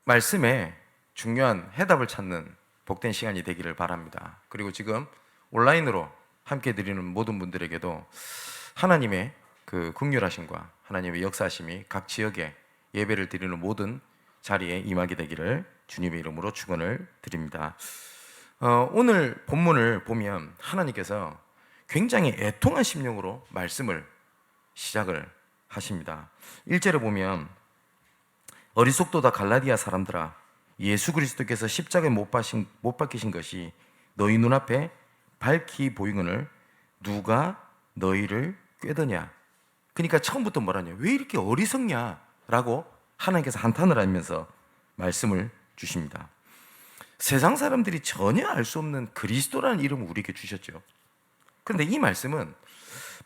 말씀에 중요한 해답을 찾는 복된 시간이 되기를 바랍니다. 그리고 지금 온라인으로 함께 드리는 모든 분들에게도 하나님의 그 긍휼하심과 하나님의 역사하심이 각 지역에 예배를 드리는 모든 자리에 임하게 되기를 주님의 이름으로 축원을 드립니다. 오늘 본문을 보면 하나님께서 굉장히 애통한 심령으로 말씀을 시작을 하십니다. 1절에 보면 어리석도다 갈라디아 사람들아, 예수 그리스도께서 십자가에 못 박히신 것이 너희 눈앞에 밝히 보이거늘 누가 너희를 꾀더냐. 그러니까 처음부터 뭐라냐, 왜 이렇게 어리석냐 라고 하나님께서 한탄을 하면서 말씀을 주십니다. 세상 사람들이 전혀 알 수 없는 그리스도라는 이름을 우리에게 주셨죠. 그런데 이 말씀은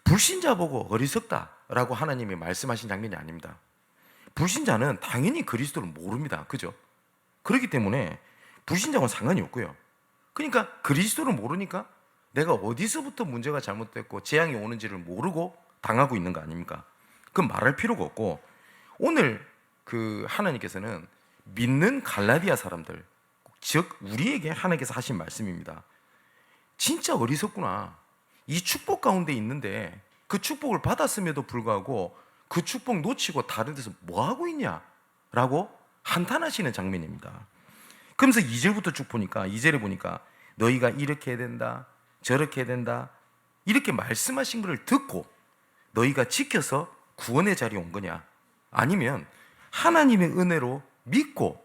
불신자 보고 어리석다라고 하나님이 말씀하신 장면이 아닙니다. 불신자는 당연히 그리스도를 모릅니다. 그죠? 그렇기 때문에 불신자하고는 상관이 없고요. 그러니까 그리스도를 모르니까 내가 어디서부터 문제가 잘못됐고 재앙이 오는지를 모르고 당하고 있는 거 아닙니까? 그건 말할 필요가 없고, 오늘 그 하나님께서는 믿는 갈라디아 사람들, 즉 우리에게 하나님께서 하신 말씀입니다. 진짜 어리석구나. 이 축복 가운데 있는데 그 축복을 받았음에도 불구하고 그 축복 놓치고 다른 데서 뭐 하고 있냐? 라고 한탄하시는 장면입니다. 그러면서 2절부터 쭉 보니까, 2절에 보니까 너희가 이렇게 해야 된다, 저렇게 해야 된다, 이렇게 말씀하신 것을 듣고 너희가 지켜서 구원의 자리에 온 거냐? 아니면 하나님의 은혜로 믿고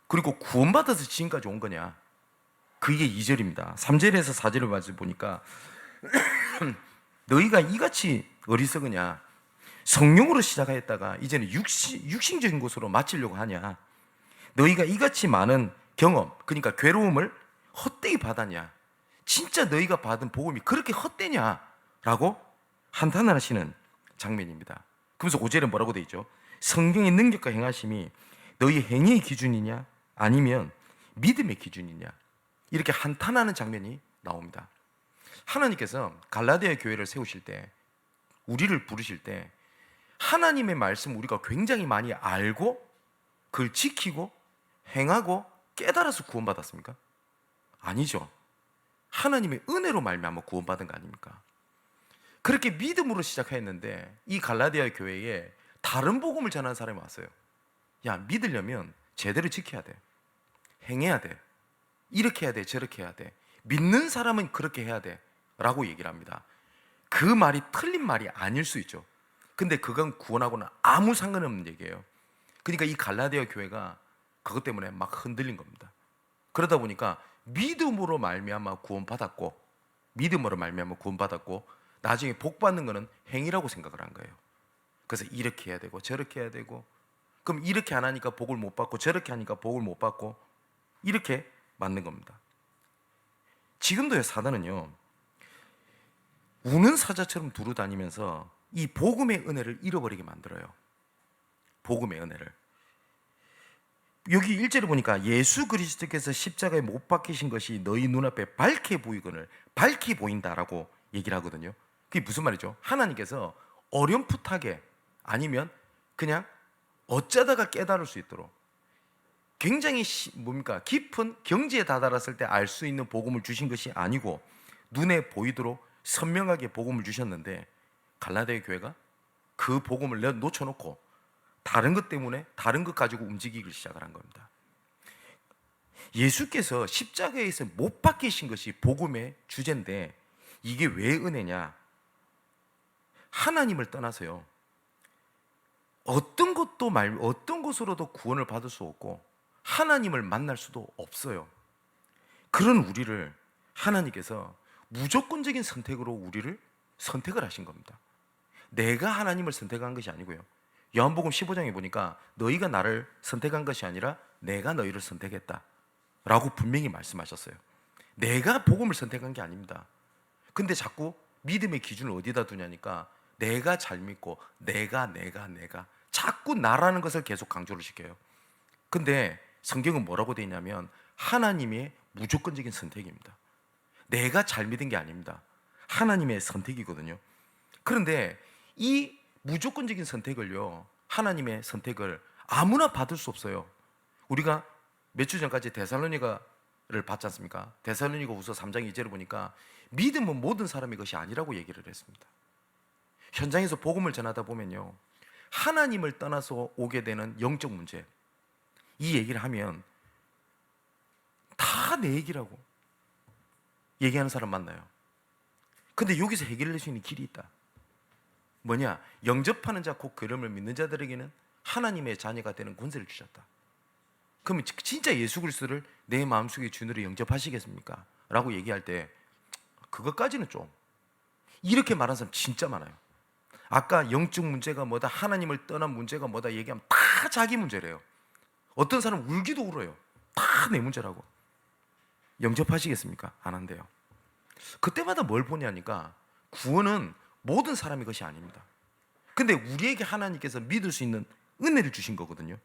그리고 구원받아서 지금까지 온 거냐? 그게 2절입니다. 3절에서 4절을 보니까 너희가 이같이 어리석으냐? 성령으로 시작하였다가 이제는 육신적인 것으로 마치려고 하냐? 너희가 이같이 많은 경험, 그러니까 괴로움을 헛되이 받았냐? 진짜 너희가 받은 복음이 그렇게 헛되냐? 라고 한탄을 하시는 장면입니다. 그러면서 5절에 뭐라고 되어 있죠? 성경의 능력과 행하심이 너희 행위의 기준이냐? 아니면 믿음의 기준이냐? 이렇게 한탄하는 장면이 나옵니다. 하나님께서 갈라디아 교회를 세우실 때, 우리를 부르실 때 하나님의 말씀 우리가 굉장히 많이 알고 그걸 지키고 행하고 깨달아서 구원받았습니까? 아니죠. 하나님의 은혜로 말미암아 구원받은 거 아닙니까? 그렇게 믿음으로 시작했는데 이 갈라디아 교회에 다른 복음을 전하는 사람이 왔어요. 야, 믿으려면 제대로 지켜야 돼, 행해야 돼, 이렇게 해야 돼, 저렇게 해야 돼, 믿는 사람은 그렇게 해야 돼 라고 얘기를 합니다. 그 말이 틀린 말이 아닐 수 있죠. 근데 그건 구원하고는 아무 상관없는 얘기예요. 그러니까 이 갈라디아 교회가 그것 때문에 막 흔들린 겁니다. 그러다 보니까 믿음으로 말미암아 구원받았고, 믿음으로 말미암아 구원받았고 나중에 복 받는 거는 행위라고 생각을 한 거예요. 그래서 이렇게 해야 되고 저렇게 해야 되고, 그럼 이렇게 안 하니까 복을 못 받고 저렇게 하니까 복을 못 받고, 이렇게 만든 겁니다. 지금도요, 사단은요, 우는 사자처럼 두루 다니면서 이 복음의 은혜를 잃어버리게 만들어요. 복음의 은혜를. 여기 1절에 보니까 예수 그리스도께서 십자가에 못 박히신 것이 너희 눈앞에 밝게 보이거늘, 밝게 보인다라고 얘기를 하거든요. 그게 무슨 말이죠? 하나님께서 어렴풋하게 아니면 그냥 어쩌다가 깨달을 수 있도록 굉장히 깊은 경지에 다다랐을 때 알 수 있는 복음을 주신 것이 아니고 눈에 보이도록 선명하게 복음을 주셨는데, 갈라디아 교회가 그 복음을 놓쳐놓고 다른 것 때문에 다른 것 가지고 움직이기 시작을 한 겁니다. 예수께서 십자가에서 못 박히신 것이 복음의 주제인데 이게 왜 은혜냐? 하나님을 떠나서요, 어떤 것으로도 구원을 받을 수 없고 하나님을 만날 수도 없어요. 그런 우리를 하나님께서 무조건적인 선택으로 우리를 선택을 하신 겁니다. 내가 하나님을 선택한 것이 아니고요, 요한복음 15장에 보니까 너희가 나를 선택한 것이 아니라 내가 너희를 선택했다 라고 분명히 말씀하셨어요. 내가 복음을 선택한 게 아닙니다. 근데 자꾸 믿음의 기준을 어디다 두냐니까 내가 잘 믿고 내가 자꾸 나라는 것을 계속 강조를 시켜요. 근데 성경은 뭐라고 되어 있냐면 하나님의 무조건적인 선택입니다. 내가 잘 믿은 게 아닙니다. 하나님의 선택이거든요. 그런데 이 무조건적인 선택을요, 하나님의 선택을 아무나 받을 수 없어요. 우리가 몇 주 전까지 데살로니가를 봤지 않습니까? 데살로니가후서 3장 2절을 보니까 믿음은 모든 사람의 것이 아니라고 얘기를 했습니다. 현장에서 복음을 전하다 보면요, 하나님을 떠나서 오게 되는 영적 문제, 이 얘기를 하면 다 내 얘기라고 얘기하는 사람 만나요. 근데 여기서 해결할 수 있는 길이 있다. 뭐냐? 영접하는 자 곧 그름을 믿는 자들에게는 하나님의 자녀가 되는 권세를 주셨다. 그러면 진짜 예수 그리스도를 내 마음속에 주님으로 영접하시겠습니까? 라고 얘기할 때 그것까지는 좀, 이렇게 말하는 사람 진짜 많아요. 아까 영적 문제가 뭐다, 하나님을 떠난 문제가 뭐다 얘기하면 다 자기 문제래요. 어떤 사람은 울기도 울어요. 다 내 문제라고. 영접하시겠습니까? 안 한대요. 그때마다 뭘 보냐니까 구원은 모든 사람의 것이 아닙니다. 근데 우리에게 하나님께서 믿을 수 있는 은혜를 주신 거거든요.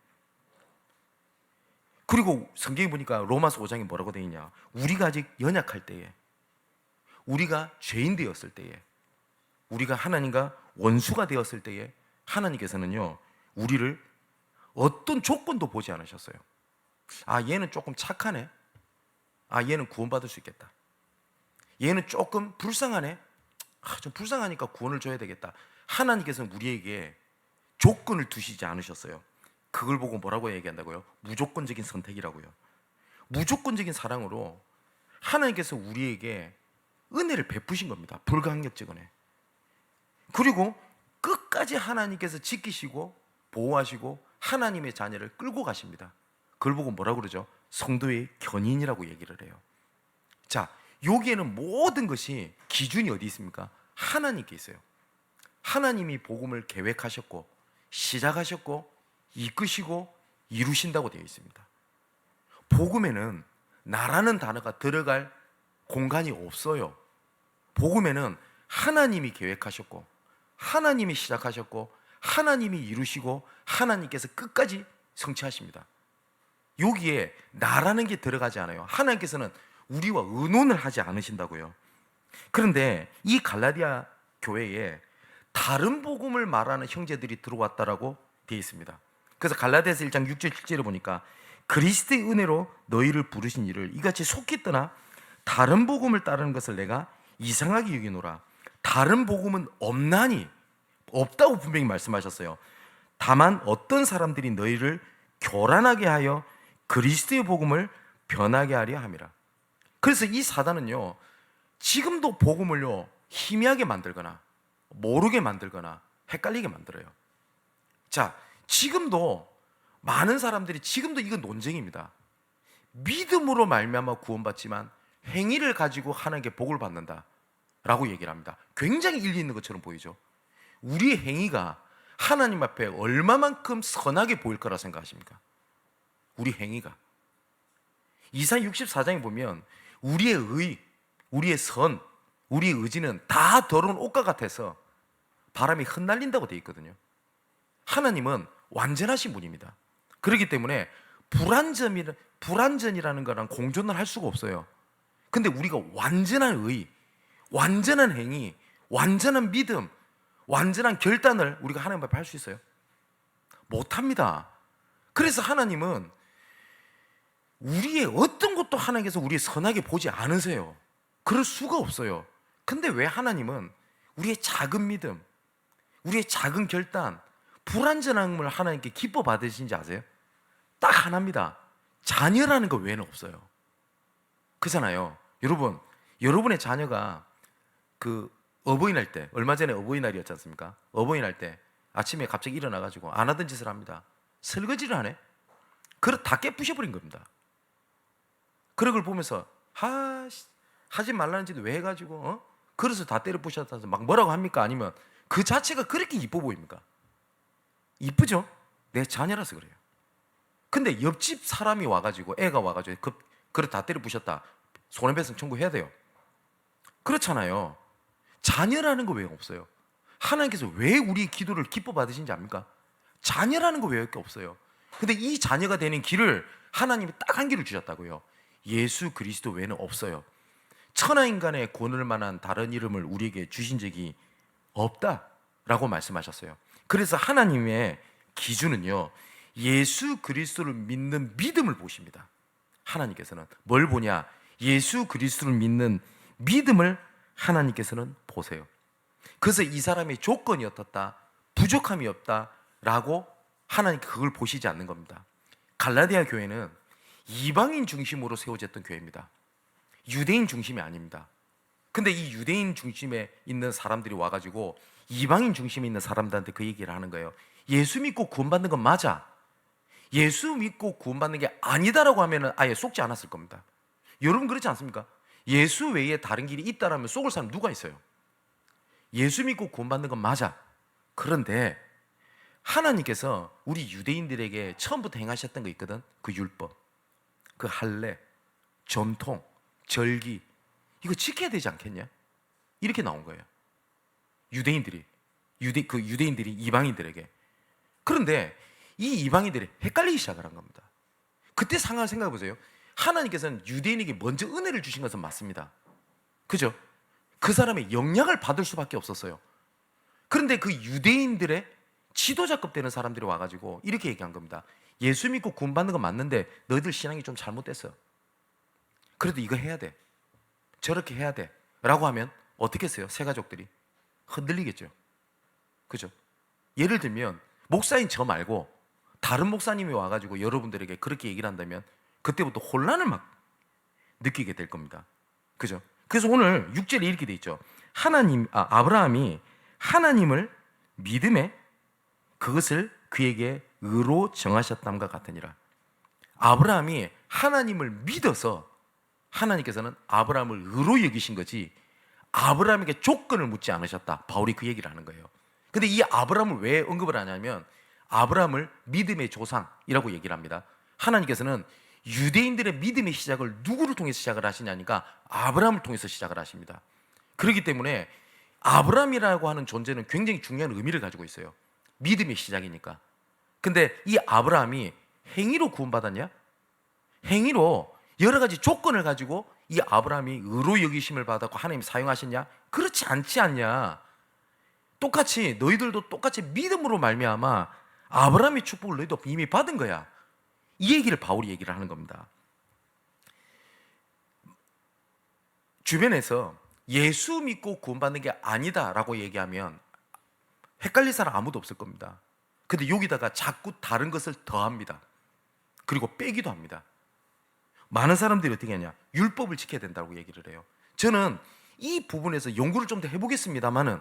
그리고 성경에 보니까 로마서 5장에 뭐라고 되어 있냐, 우리가 아직 연약할 때에, 우리가 죄인 되었을 때에, 우리가 하나님과 원수가 되었을 때에 하나님께서는요, 우리를 어떤 조건도 보지 않으셨어요. 아, 얘는 조금 착하네, 아, 얘는 구원받을 수 있겠다, 얘는 조금 불쌍하네, 아, 좀 불쌍하니까 구원을 줘야 되겠다. 하나님께서는 우리에게 조건을 두시지 않으셨어요. 그걸 보고 뭐라고 얘기한다고요? 무조건적인 선택이라고요. 무조건적인 사랑으로 하나님께서 우리에게 은혜를 베푸신 겁니다. 불가항력적 은혜. 그리고 끝까지 하나님께서 지키시고 보호하시고 하나님의 자녀를 끌고 가십니다. 그걸 보고 뭐라고 그러죠? 성도의 견인이라고 얘기를 해요. 자, 여기에는 모든 것이 기준이 어디 있습니까? 하나님께 있어요. 하나님이 복음을 계획하셨고 시작하셨고 이끄시고 이루신다고 되어 있습니다. 복음에는 나라는 단어가 들어갈 공간이 없어요. 복음에는 하나님이 계획하셨고 하나님이 시작하셨고 하나님이 이루시고 하나님께서 끝까지 성취하십니다. 여기에 나라는 게 들어가지 않아요. 하나님께서는 우리와 의논을 하지 않으신다고요. 그런데 이 갈라디아 교회에 다른 복음을 말하는 형제들이 들어왔다라고 되어 있습니다. 그래서 갈라디아서 1장 6절 7절을 보니까 그리스도의 은혜로 너희를 부르신 이를 이같이 속히 떠나 다른 복음을 따르는 것을 내가 이상하게 여기노라. 다른 복음은 없나니, 없다고 분명히 말씀하셨어요. 다만 어떤 사람들이 너희를 교란하게 하여 그리스도의 복음을 변하게 하려 함이라. 그래서 이 사단은요, 지금도 복음을요 희미하게 만들거나 모르게 만들거나 헷갈리게 만들어요. 자, 지금도 많은 사람들이 지금도 이건 논쟁입니다. 믿음으로 말미암아 구원받지만 행위를 가지고 하나님께 복을 받는다 라고 얘기를 합니다. 굉장히 일리 있는 것처럼 보이죠. 우리의 행위가 하나님 앞에 얼마만큼 선하게 보일 거라 생각하십니까? 우리 행위가. 이사야 64장에 보면 우리의 의, 우리의 선, 우리의 의지는 다 더러운 옷과 같아서 바람이 흩날린다고 되어 있거든요. 하나님은 완전하신 분입니다. 그렇기 때문에 불완전이라는 거랑 공존을 할 수가 없어요. 근데 우리가 완전한 의, 완전한 행위, 완전한 믿음, 완전한 결단을 우리가 하나님 앞에 할 수 있어요? 못합니다. 그래서 하나님은 우리의 어떤 것도 하나님께서 우리의 선하게 보지 않으세요. 그럴 수가 없어요. 근데 왜 하나님은 우리의 작은 믿음, 우리의 작은 결단, 불완전함을 하나님께 기뻐 받으신지 아세요? 딱 하나입니다. 자녀라는 거 외에는 없어요. 그렇잖아요. 여러분, 여러분의 자녀가 그 어버이날 때, 얼마 전에 어버이날이었지 않습니까? 어버이날 때 아침에 갑자기 일어나가지고 안 하던 짓을 합니다. 설거지를 하네? 그릇 다 깨부셔버린 겁니다. 그런 걸 보면서 하지 말라는 짓을 왜 해가지고 그릇을 다 때려 부셨다서 막 뭐라고 합니까? 아니면 그 자체가 그렇게 이뻐 보입니까? 이쁘죠? 내 자녀라서 그래요. 근데 옆집 사람이 와가지고 애가 와가지고 그릇 다 때려 부셨다, 손해배상 청구해야 돼요. 그렇잖아요. 자녀라는 거 왜 없어요? 하나님께서 왜 우리 기도를 기뻐 받으신지 압니까? 자녀라는 거 외에 없어요. 근데 이 자녀가 되는 길을 하나님이 딱 한 길을 주셨다고요. 예수 그리스도 외에는 없어요. 천하인간의 권을 만한 다른 이름을 우리에게 주신 적이 없다라고 말씀하셨어요. 그래서 하나님의 기준은요, 예수 그리스도를 믿는 믿음을 보십니다. 하나님께서는 뭘 보냐? 예수 그리스도를 믿는 믿음을 하나님께서는 보세요. 그래서 이 사람의 조건이 어떻다, 부족함이 없다라고 하나님 그걸 보시지 않는 겁니다. 갈라디아 교회는 이방인 중심으로 세워졌던 교회입니다. 유대인 중심이 아닙니다. 근데 이 유대인 중심에 있는 사람들이 와가지고 이방인 중심에 있는 사람들한테 그 얘기를 하는 거예요. 예수 믿고 구원받는 건 맞아. 예수 믿고 구원받는 게 아니다라고 하면 아예 속지 않았을 겁니다. 여러분 그렇지 않습니까? 예수 외에 다른 길이 있다라면 속을 사람 누가 있어요? 예수 믿고 구원받는 건 맞아. 그런데 하나님께서 우리 유대인들에게 처음부터 행하셨던 거 있거든. 그 율법, 그 할례, 전통, 절기, 이거 지켜야 되지 않겠냐? 이렇게 나온 거예요. 유대인들이 이방인들에게. 그런데 이 이방인들이 헷갈리기 시작을 한 겁니다. 그때 상황을 생각해 보세요. 하나님께서는 유대인에게 먼저 은혜를 주신 것은 맞습니다. 그죠? 그 사람의 영향을 받을 수밖에 없었어요. 그런데 그 유대인들의 지도자급 되는 사람들이 와가지고 이렇게 얘기한 겁니다. 예수 믿고 구원받는 건 맞는데 너희들 신앙이 좀 잘못됐어. 그래도 이거 해야 돼, 저렇게 해야 돼 라고 하면 어떻게 했어요? 새 가족들이 흔들리겠죠. 그죠? 예를 들면 목사인 저 말고 다른 목사님이 와가지고 여러분들에게 그렇게 얘기를 한다면 그때부터 혼란을 막 느끼게 될 겁니다. 그죠? 그래서 오늘 6절에 이렇게 돼 있죠. 아브라함이 하나님을 믿음에 그것을 그에게 의로 정하셨담과 같으니라. 아브라함이 하나님을 믿어서 하나님께서는 아브라함을 의로 여기신 거지 아브라함에게 조건을 묻지 않으셨다. 바울이 그 얘기를 하는 거예요. 근데 이 아브라함을 왜 언급을 하냐면 아브라함을 믿음의 조상이라고 얘기를 합니다. 하나님께서는 유대인들의 믿음의 시작을 누구를 통해서 시작을 하시냐니까 아브라함을 통해서 시작을 하십니다. 그렇기 때문에 아브라함이라고 하는 존재는 굉장히 중요한 의미를 가지고 있어요. 믿음의 시작이니까. 근데 이 아브라함이 행위로 구원받았냐? 행위로 여러 가지 조건을 가지고 이 아브라함이 의로 여기심을 받았고 하나님이 사용하셨냐? 그렇지 않지 않냐? 똑같이 너희들도 똑같이 믿음으로 말미암아 아브라함의 축복을 너희도 이미 받은 거야. 이 얘기를 바울이 얘기를 하는 겁니다. 주변에서 예수 믿고 구원받는 게 아니다라고 얘기하면 헷갈릴 사람 아무도 없을 겁니다. 근데 여기다가 자꾸 다른 것을 더합니다. 그리고 빼기도 합니다. 많은 사람들이 어떻게 하냐? 율법을 지켜야 된다고 얘기를 해요. 저는 이 부분에서 연구를 좀 더 해보겠습니다만은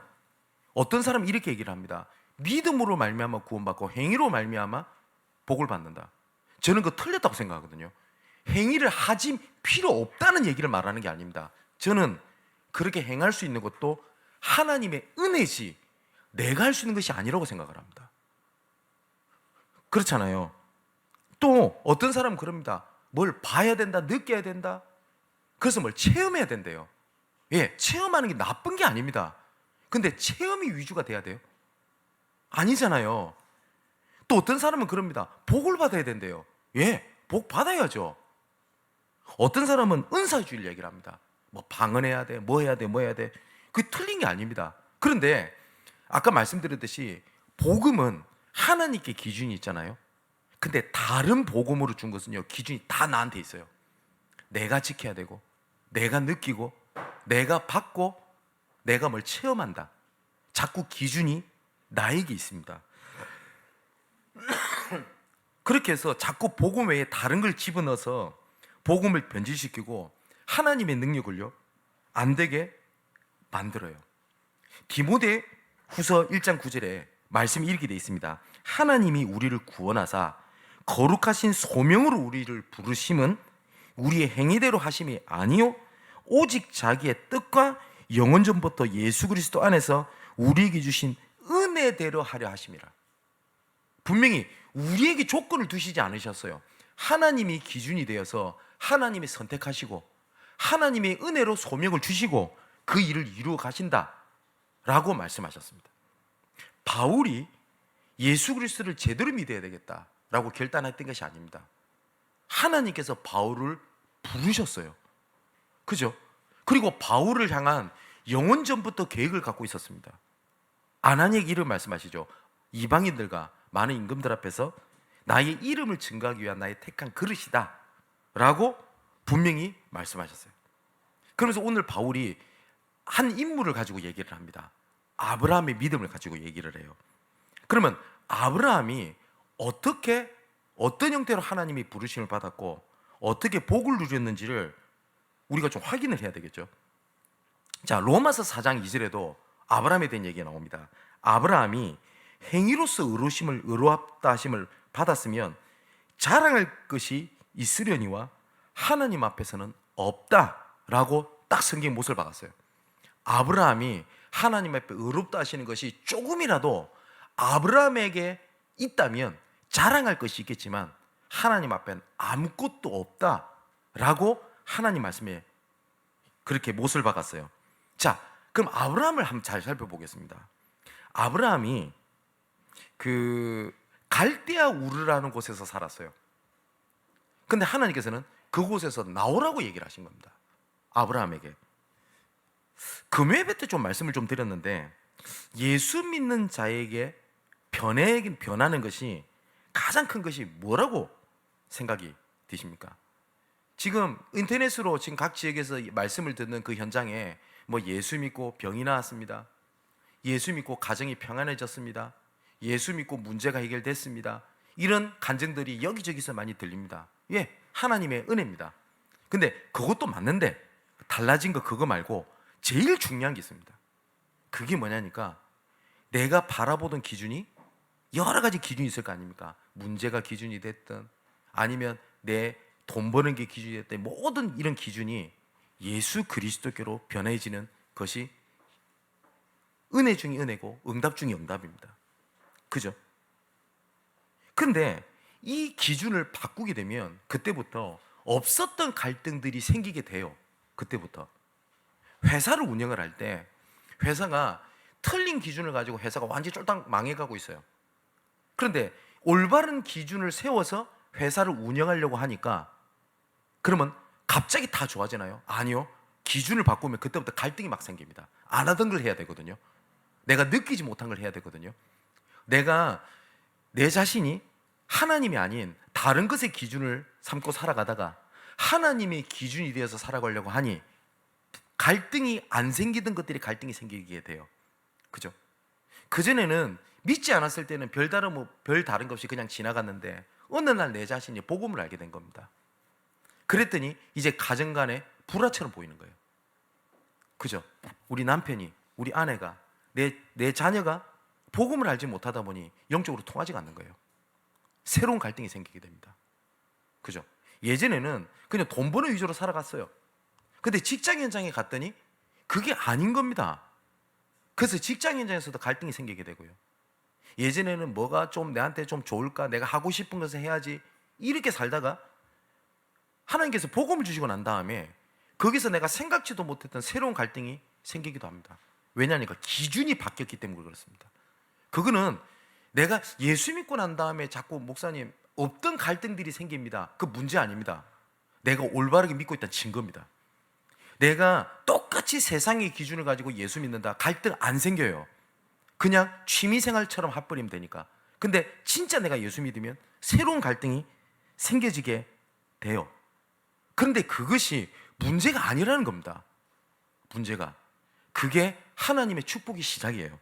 어떤 사람은 이렇게 얘기를 합니다. 믿음으로 말미암아 구원받고 행위로 말미암아 복을 받는다. 저는 그거 틀렸다고 생각하거든요. 행위를 하지 필요 없다는 얘기를 말하는 게 아닙니다. 저는 그렇게 행할 수 있는 것도 하나님의 은혜지 내가 할 수 있는 것이 아니라고 생각을 합니다. 그렇잖아요. 또 어떤 사람은 그럽니다. 뭘 봐야 된다, 느껴야 된다. 그래서 뭘 체험해야 된대요. 예, 체험하는 게 나쁜 게 아닙니다. 근데 체험이 위주가 돼야 돼요? 아니잖아요. 또 어떤 사람은 그럽니다. 복을 받아야 된대요. 예, 복 받아야죠. 어떤 사람은 은사주의를 얘기를 합니다. 뭐 방언해야 돼, 뭐 해야 돼, 뭐 해야 돼. 그게 틀린 게 아닙니다. 그런데 아까 말씀드렸듯이 복음은 하나님께 기준이 있잖아요. 근데 다른 복음으로 준 것은요, 기준이 다 나한테 있어요. 내가 지켜야 되고, 내가 느끼고, 내가 받고, 내가 뭘 체험한다. 자꾸 기준이 나에게 있습니다. 그렇게 해서 자꾸 복음 외에 다른 걸 집어넣어서 복음을 변질시키고 하나님의 능력을요, 안 되게 만들어요. 디모데 후서 1장 9절에 말씀이 이렇게 되어 있습니다. 하나님이 우리를 구원하사 거룩하신 소명으로 우리를 부르심은 우리의 행위대로 하심이 아니요 오직 자기의 뜻과 영원 전부터 예수 그리스도 안에서 우리에게 주신 은혜대로 하려 하심이라. 분명히 우리에게 조건을 두시지 않으셨어요. 하나님이 기준이 되어서 하나님이 선택하시고 하나님의 은혜로 소명을 주시고 그 일을 이루어 가신다라고 말씀하셨습니다. 바울이 예수 그리스도를 제대로 믿어야 되겠다라고 결단했던 것이 아닙니다. 하나님께서 바울을 부르셨어요. 그죠? 그리고 바울을 향한 영원전부터 계획을 갖고 있었습니다. 아나니에게 이름 말씀하시죠. 이방인들과 많은 임금들 앞에서 나의 이름을 증거하기 위한 나의 택한 그릇이다 라고 분명히 말씀하셨어요. 그러면서 오늘 바울이 한 인물을 가지고 얘기를 합니다. 아브라함의 믿음을 가지고 얘기를 해요. 그러면 아브라함이 어떻게 어떤 형태로 하나님이 부르심을 받았고 어떻게 복을 누렸는지를 우리가 좀 확인을 해야 되겠죠. 자, 로마서 4장 2절에도 아브라함에 대한 얘기가 나옵니다. 아브라함이 행위로서 의롭다 하심을 받았으면 자랑할 것이 있으려니와 하나님 앞에서는 없다라고 딱 성경 못을 박았어요. 아브라함이 하나님 앞에 의롭다 하시는 것이 조금이라도 아브라함에게 있다면 자랑할 것이 있겠지만 하나님 앞엔 아무것도 없다라고 하나님 말씀에 그렇게 못을 박았어요. 자, 그럼 아브라함을 한번 잘 살펴보겠습니다. 아브라함이 그 갈대아 우르라는 곳에서 살았어요. 근데 하나님께서는 그곳에서 나오라고 얘기를 하신 겁니다. 아브라함에게. 금요예배 때 좀 말씀을 좀 드렸는데 예수 믿는 자에게 변하는 것이 가장 큰 것이 뭐라고 생각이 드십니까? 지금 인터넷으로 지금 각 지역에서 말씀을 듣는 그 현장에 뭐 예수 믿고 병이 나았습니다. 예수 믿고 가정이 평안해졌습니다. 예수 믿고 문제가 해결됐습니다. 이런 간증들이 여기저기서 많이 들립니다. 예, 하나님의 은혜입니다. 근데 그것도 맞는데 달라진 거 그거 말고 제일 중요한 게 있습니다. 그게 뭐냐니까 내가 바라보던 기준이 여러 가지 기준이 있을 거 아닙니까? 문제가 기준이 됐든 아니면 내 돈 버는 게 기준이 됐든 모든 이런 기준이 예수 그리스도께로 변해지는 것이 은혜 중에 은혜고 응답 중에 응답입니다. 그죠? 근데 이 기준을 바꾸게 되면 그때부터 없었던 갈등들이 생기게 돼요. 그때부터 회사를 운영을 할 때 회사가 틀린 기준을 가지고 회사가 완전히 쫄딱 망해가고 있어요. 그런데 올바른 기준을 세워서 회사를 운영하려고 하니까 그러면 갑자기 다 좋아지나요? 아니요. 기준을 바꾸면 그때부터 갈등이 막 생깁니다. 안 하던 걸 해야 되거든요. 내가 느끼지 못한 걸 해야 되거든요. 내가 내 자신이 하나님이 아닌 다른 것의 기준을 삼고 살아가다가 하나님의 기준이 되어서 살아가려고 하니 갈등이 안 생기던 것들이 갈등이 생기게 돼요. 그죠? 그전에는 믿지 않았을 때는 별 다른 것 없이 그냥 지나갔는데 어느 날 내 자신이 복음을 알게 된 겁니다. 그랬더니 이제 가정 간에 불화처럼 보이는 거예요. 그죠? 우리 남편이, 우리 아내가, 내 자녀가 복음을 알지 못하다 보니 영적으로 통하지가 않는 거예요. 새로운 갈등이 생기게 됩니다. 그죠? 예전에는 그냥 돈 버는 위주로 살아갔어요. 근데 직장 현장에 갔더니 그게 아닌 겁니다. 그래서 직장 현장에서도 갈등이 생기게 되고요. 예전에는 뭐가 좀 내한테 좀 좋을까? 내가 하고 싶은 것을 해야지. 이렇게 살다가 하나님께서 복음을 주시고 난 다음에 거기서 내가 생각지도 못했던 새로운 갈등이 생기기도 합니다. 왜냐하니까 기준이 바뀌었기 때문에 그렇습니다. 그거는 내가 예수 믿고 난 다음에 자꾸 목사님 없던 갈등들이 생깁니다. 그 문제 아닙니다. 내가 올바르게 믿고 있다는 증거입니다. 내가 똑같이 세상의 기준을 가지고 예수 믿는다. 갈등 안 생겨요. 그냥 취미생활처럼 합버리면 되니까. 근데 진짜 내가 예수 믿으면 새로운 갈등이 생겨지게 돼요. 그런데 그것이 문제가 아니라는 겁니다. 문제가. 그게 하나님의 축복의 시작이에요.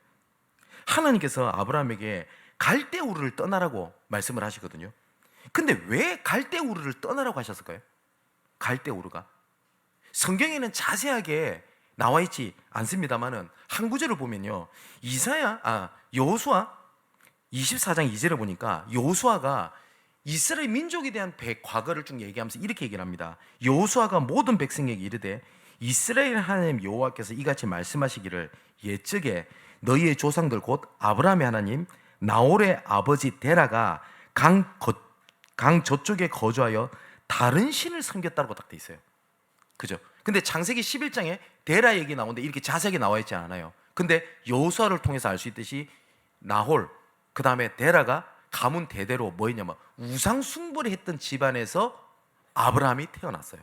하나님께서 아브라함에게 갈대우르를 떠나라고 말씀을 하시거든요. 근데 왜 갈대우르를 떠나라고 하셨을까요? 갈대우르가 성경에는 자세하게 나와 있지 않습니다만은 한 구절을 보면요, 여호수아 24장 2절을 보니까 여호수아가 이스라엘 민족에 대한 과거를 쭉 얘기하면서 이렇게 얘기를 합니다. 여호수아가 모든 백성에게 이르되 이스라엘 하나님 여호와께서 이같이 말씀하시기를 옛적에 너희의 조상들 곧 아브라함의 하나님 나홀의 아버지 데라가 강 저쪽에 거주하여 다른 신을 섬겼다고 딱 돼 있어요. 그죠? 근데 창세기 11장에 데라 얘기 나오는데 이렇게 자세하게 나와 있지 않아요. 근데 여호수아를 통해서 알 수 있듯이 나홀, 그 다음에 데라가 가문 대대로 뭐 했냐면 우상 숭배를 했던 집안에서 아브라함이 태어났어요.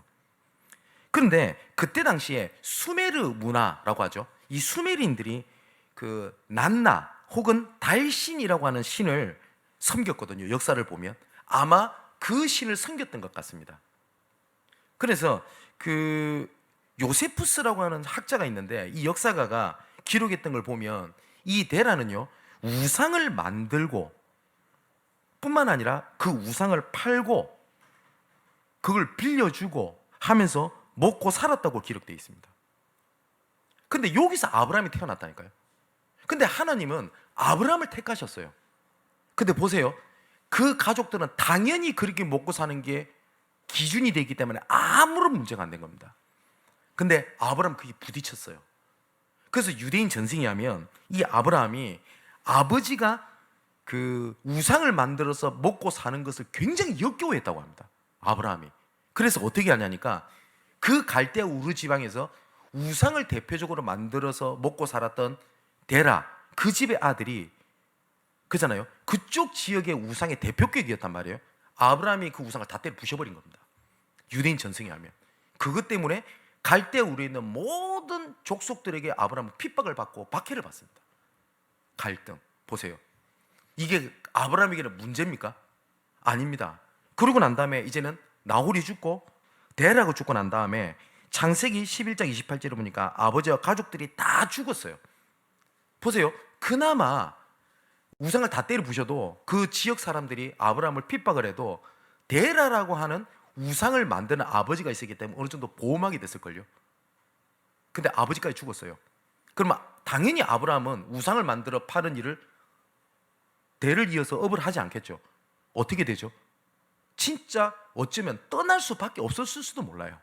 그런데 그때 당시에 수메르 문화라고 하죠. 이 수메르인들이 그 난나 혹은 달신이라고 하는 신을 섬겼거든요. 역사를 보면 아마 그 신을 섬겼던 것 같습니다. 그래서 그 요세푸스라고 하는 학자가 있는데 이 역사가가 기록했던 걸 보면 이 데라는요 우상을 만들고 뿐만 아니라 그 우상을 팔고 그걸 빌려주고 하면서 먹고 살았다고 기록되어 있습니다. 근데 여기서 아브라함이 태어났다니까요. 근데 하나님은 아브라함을 택하셨어요. 근데 보세요. 그 가족들은 당연히 그렇게 먹고 사는 게 기준이 되기 때문에 아무런 문제가 안 된 겁니다. 근데 아브라함 그게 부딪혔어요. 그래서 유대인 전승에 하면 이 아브라함이 아버지가 그 우상을 만들어서 먹고 사는 것을 굉장히 역겨워했다고 합니다. 아브라함이. 그래서 어떻게 하냐니까 그 갈대아 우르 지방에서 우상을 대표적으로 만들어서 먹고 살았던 데라 그 집의 아들이 그잖아요. 그쪽 지역의 우상의 대표격이었단 말이에요. 아브라함이 그 우상을 다 때려 부셔버린 겁니다. 유대인 전승에 하면 그것 때문에 갈대아 우르에 있는 모든 족속들에게 아브라함은 핍박을 받고 박해를 받습니다. 갈등 보세요. 이게 아브라함에게는 문제입니까? 아닙니다. 그러고 난 다음에 이제는 나홀이 죽고 데라가 죽고 난 다음에 창세기 11장 28절을 보니까 아버지와 가족들이 다 죽었어요. 보세요. 그나마 우상을 다 때려 부셔도 그 지역 사람들이 아브라함을 핍박을 해도 데라라고 하는 우상을 만드는 아버지가 있었기 때문에 어느 정도 보호막이 됐을걸요. 근데 아버지까지 죽었어요. 그러면 당연히 아브라함은 우상을 만들어 파는 일을 대를 이어서 업을 하지 않겠죠. 어떻게 되죠? 진짜 어쩌면 떠날 수밖에 없었을 수도 몰라요.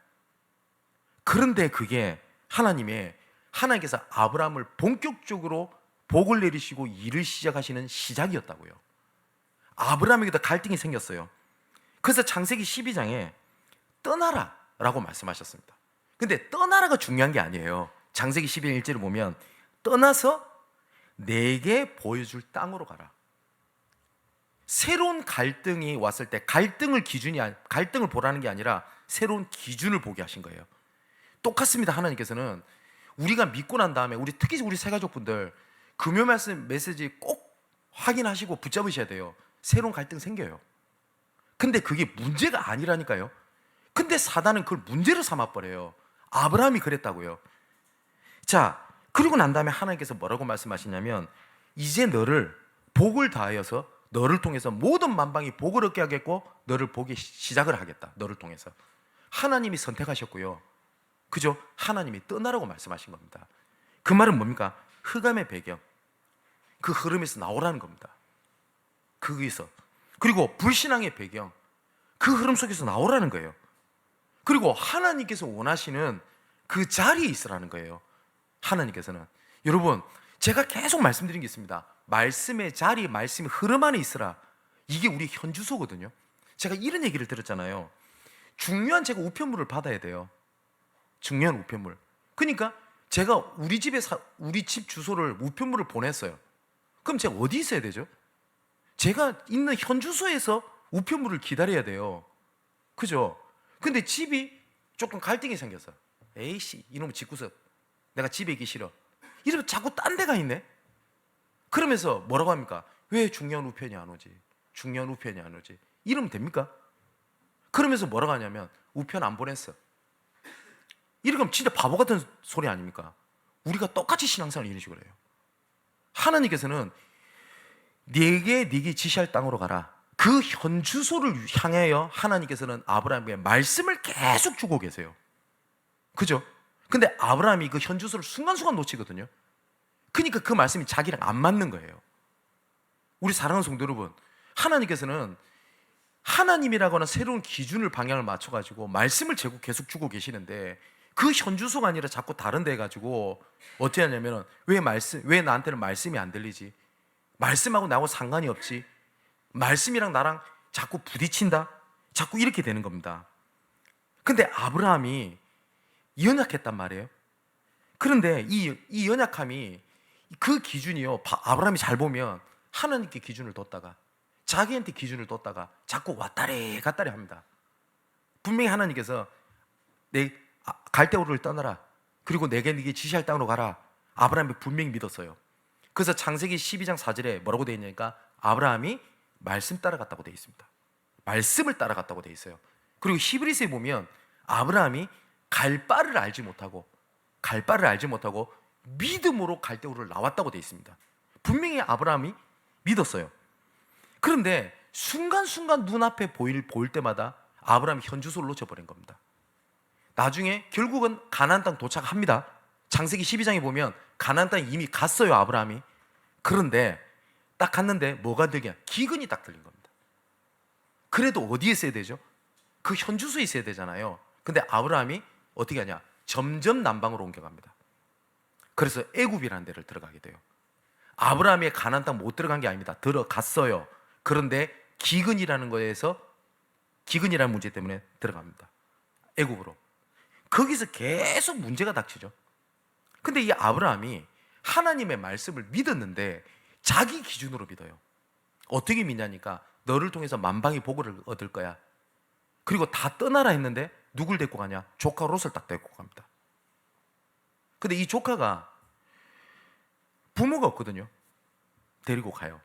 그런데 그게 하나님께서 아브라함을 본격적으로 복을 내리시고 일을 시작하시는 시작이었다고요. 아브라함에게도 갈등이 생겼어요. 그래서 창세기 12장에 떠나라 라고 말씀하셨습니다. 근데 떠나라가 중요한 게 아니에요. 창세기 12장 1절을 보면 떠나서 내게 보여줄 땅으로 가라. 새로운 갈등이 왔을 때 갈등을 보라는 게 아니라 새로운 기준을 보게 하신 거예요. 똑같습니다. 하나님께서는 우리가 믿고 난 다음에 특히 우리 새가족분들 금요 말씀 메시지 꼭 확인하시고 붙잡으셔야 돼요. 새로운 갈등 생겨요. 근데 그게 문제가 아니라니까요. 근데 사단은 그걸 문제로 삼아버려요. 아브라함이 그랬다고요. 자, 그리고 난 다음에 하나님께서 뭐라고 말씀하시냐면 이제 너를 복을 다하여서 너를 통해서 모든 만방이 복을 얻게 하겠고 너를 보기 시작을 하겠다. 너를 통해서 하나님이 선택하셨고요. 그죠? 하나님이 떠나라고 말씀하신 겁니다. 그 말은 뭡니까? 흑암의 배경, 그 흐름에서 나오라는 겁니다. 거기서. 그리고 불신앙의 배경, 그 흐름 속에서 나오라는 거예요. 그리고 하나님께서 원하시는 그 자리에 있으라는 거예요. 하나님께서는. 여러분, 제가 계속 말씀드린 게 있습니다. 말씀의 자리, 말씀의 흐름 안에 있으라. 이게 우리 현주소거든요. 제가 이런 얘기를 들었잖아요. 중요한 제가 우편물을 받아야 돼요. 중요한 우편물. 그러니까 제가 우리 집 주소를 우편물을 보냈어요. 그럼 제가 어디 있어야 되죠? 제가 있는 현주소에서 우편물을 기다려야 돼요. 그죠? 근데 집이 조금 갈등이 생겼어. 에이씨, 이놈의 집구석. 내가 집에 있기 싫어. 이러면 자꾸 딴 데가 있네. 그러면서 뭐라고 합니까? 왜 중요한 우편이 안 오지? 중요한 우편이 안 오지? 이러면 됩니까? 그러면서 뭐라고 하냐면 우편 안 보냈어. 이러면 진짜 바보 같은 소리 아닙니까? 우리가 똑같이 신앙생활을 이런 식으로 해요. 하나님께서는 네게 지시할 땅으로 가라. 그 현주소를 향하여 하나님께서는 아브라함에게 말씀을 계속 주고 계세요. 그죠? 근데 아브라함이 그 현주소를 순간순간 놓치거든요. 그러니까 그 말씀이 자기랑 안 맞는 거예요. 우리 사랑하는 성도 여러분, 하나님께서는 하나님이라고 하는 새로운 기준을 방향을 맞춰가지고 말씀을 계속 주고 계시는데 그 현주소가 아니라 자꾸 다른 데 가지고 어떻게 하냐면 왜 나한테는 말씀이 안 들리지? 말씀하고 나하고 상관이 없지? 말씀이랑 나랑 자꾸 부딪힌다? 자꾸 이렇게 되는 겁니다. 근데 아브라함이 연약했단 말이에요. 그런데 이 연약함이 그 기준이요. 아브라함이 잘 보면 하나님께 기준을 뒀다가 자기한테 기준을 뒀다가 자꾸 왔다리 갔다리 합니다. 분명히 하나님께서 내 갈대우를 떠나라. 그리고 내게 네게 지시할 땅으로 가라. 아브라함이 분명히 믿었어요. 그래서 창세기 12장 4절에 뭐라고 되어 있냐니까 아브라함이 말씀 따라갔다고 되어 있습니다. 말씀을 따라갔다고 되어 있어요. 그리고 히브리서에 보면 아브라함이 갈 바를 알지 못하고 믿음으로 갈대우를 나왔다고 되어 있습니다. 분명히 아브라함이 믿었어요. 그런데 순간순간 눈앞에 보일 때마다 아브라함이 현주소를 놓쳐버린 겁니다. 나중에 결국은 가나안 땅 도착합니다. 창세기 12장에 보면 가나안 땅에 이미 갔어요, 아브라함이. 그런데 딱 갔는데 뭐가 들냐? 기근이 딱 들린 겁니다. 그래도 어디에 있어야 되죠? 그 현주소에 있어야 되잖아요. 근데 아브라함이 어떻게 하냐? 점점 남방으로 옮겨갑니다. 그래서 애굽이라는 데를 들어가게 돼요. 아브라함이 가나안 땅 못 들어간 게 아닙니다. 들어갔어요. 그런데 기근이라는 문제 때문에 들어갑니다. 애굽으로. 거기서 계속 문제가 닥치죠. 근데 이 아브라함이 하나님의 말씀을 믿었는데 자기 기준으로 믿어요. 어떻게 믿냐니까 너를 통해서 만방의 복을 얻을 거야. 그리고 다 떠나라 했는데 누굴 데리고 가냐? 조카 롯을 딱 데리고 갑니다. 근데 이 조카가 부모가 없거든요. 데리고 가요.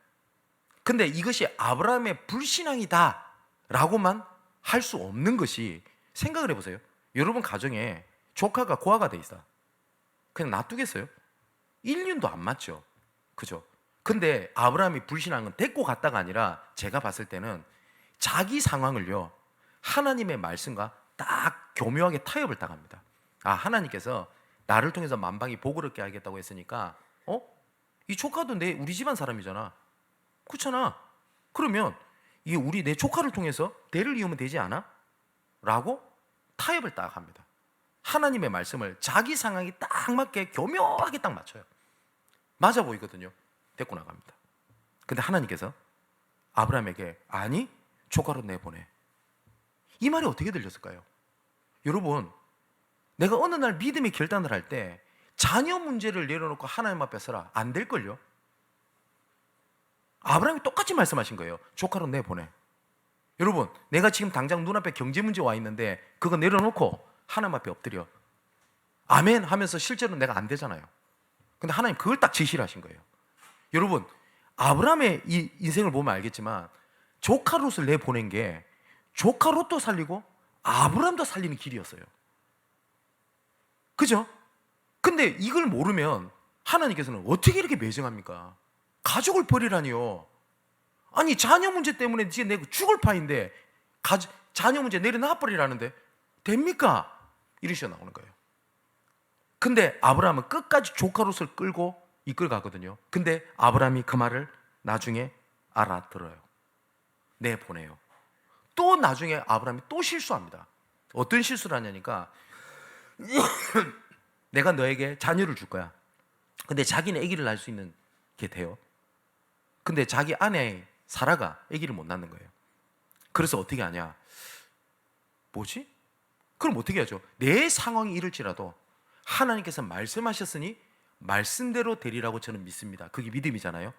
근데 이것이 아브라함의 불신앙이다 라고만 할 수 없는 것이, 생각을 해보세요. 여러분 가정에 조카가 고아가 돼 있어. 그냥 놔두겠어요? 1년도 안 맞죠. 그죠? 근데 아브라함이 불신한 건 데리고 갔다가 아니라 제가 봤을 때는 자기 상황을요 하나님의 말씀과 딱 교묘하게 타협을 당합니다. 아, 하나님께서 나를 통해서 만방이 복을 얻게 하겠다고 했으니까 이 조카도 우리 집안 사람이잖아. 그렇잖아. 그러면 이게 내 조카를 통해서 대를 이으면 되지 않아? 라고 타협을 딱 합니다. 하나님의 말씀을 자기 상황이 딱 맞게 교묘하게 딱 맞춰요. 맞아 보이거든요. 데리고 나갑니다. 근데 하나님께서 아브라함에게 아니, 조카로 내보내. 이 말이 어떻게 들렸을까요? 여러분, 내가 어느 날 믿음의 결단을 할 때 자녀 문제를 내려놓고 하나님 앞에 서라. 안 될걸요? 아브라함이 똑같이 말씀하신 거예요. 조카로 내보내. 여러분, 내가 지금 당장 눈앞에 경제 문제 와 있는데 그거 내려놓고 하나님 앞에 엎드려 아멘 하면서 실제로 내가 안 되잖아요. 근데 하나님 그걸 딱 지시를 하신 거예요. 여러분, 아브라함의 이 인생을 보면 알겠지만 조카 롯을 내보낸 게 조카 롯도 살리고 아브라함도 살리는 길이었어요. 그죠? 근데 이걸 모르면 하나님께서는 어떻게 이렇게 매정합니까? 가족을 버리라니요. 아니, 자녀 문제 때문에 이제 내가 죽을 판인데 자녀 문제 내려놔 버리라는데 됩니까? 이런 식으로 나오는 거예요. 근데 아브라함은 끝까지 조카 롯을 끌고 이끌어가거든요. 근데 아브라함이 그 말을 나중에 알아들어요. 내보내요. 또 나중에 아브라함이 또 실수합니다. 어떤 실수를 하냐니까 내가 너에게 자녀를 줄 거야. 근데 자기는 아기를 낳을 수 있는 게 돼요. 근데 자기 아내 사라가 아기를 못 낳는 거예요. 그래서 어떻게 하냐? 뭐지? 그럼 어떻게 하죠? 내 상황이 이럴지라도 하나님께서 말씀하셨으니 말씀대로 되리라고 저는 믿습니다. 그게 믿음이잖아요.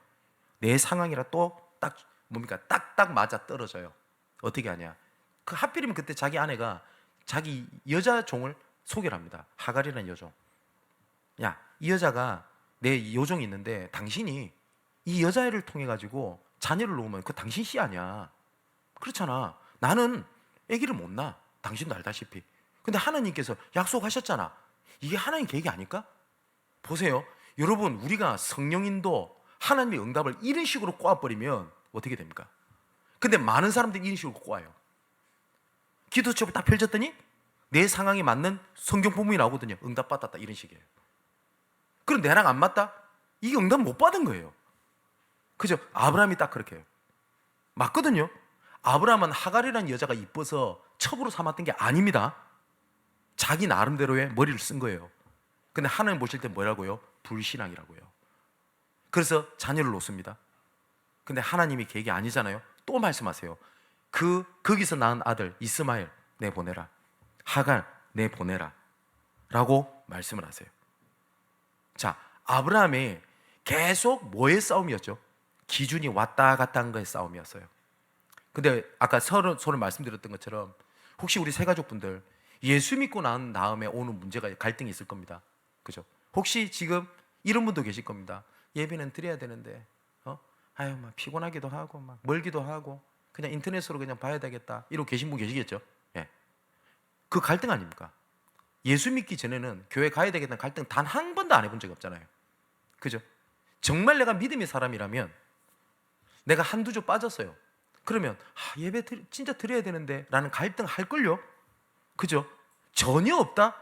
내 상황이라 또 딱 뭡니까? 딱딱 맞아 떨어져요. 어떻게 하냐? 그 하필이면 그때 자기 아내가 자기 여자 종을 소개를 합니다. 하갈이라는 여종. 야, 이 여자가 내 여종이 있는데 당신이 이 여자애를 통해 가지고 자녀를 놓으면 그 당신 씨 아니야. 그렇잖아. 나는 아기를 못 낳아. 당신도 알다시피. 근데 하나님께서 약속하셨잖아. 이게 하나님 계획이 아닐까? 보세요. 여러분, 우리가 성령인도 하나님의 응답을 이런 식으로 꼬아버리면 어떻게 됩니까? 근데 많은 사람들이 이런 식으로 꼬아요. 기도첩을 딱 펼쳤더니 내 상황에 맞는 성경 본문이 나오거든요. 응답 받았다, 이런 식이에요. 그럼 내랑 안 맞다? 이게 응답 못 받은 거예요. 그죠? 아브라함이 딱 그렇게 해요. 맞거든요. 아브라함은 하갈이라는 여자가 이뻐서 첩으로 삼았던 게 아닙니다. 자기 나름대로의 머리를 쓴 거예요. 근데 하나님 보실 때 뭐라고요? 불신앙이라고요. 그래서 자녀를 놓습니다. 근데 하나님이 계획이 아니잖아요. 또 말씀하세요. 거기서 낳은 아들 이스마엘 내보내라. 하갈 내보내라 라고 말씀을 하세요. 자, 아브라함이 계속 뭐의 싸움이었죠? 기준이 왔다 갔다 한 거의 싸움이었어요. 근데 아까 서로 말씀드렸던 것처럼 혹시 우리 새가족분들 예수 믿고 난 다음에 오는 문제가 갈등이 있을 겁니다. 그죠? 혹시 지금 이런 분도 계실 겁니다. 예배는 드려야 되는데 아유 막 피곤하기도 하고 막 멀기도 하고 그냥 인터넷으로 그냥 봐야 되겠다 이러고 계신 분 계시겠죠? 예. 그 갈등 아닙니까? 예수 믿기 전에는 교회 가야 되겠다는 갈등 단 한 번도 안 해본 적이 없잖아요. 그죠? 정말 내가 믿음의 사람이라면 내가 한두 주 빠졌어요. 그러면 예배 진짜 드려야 되는데 라는 갈등 할걸요? 그죠? 전혀 없다?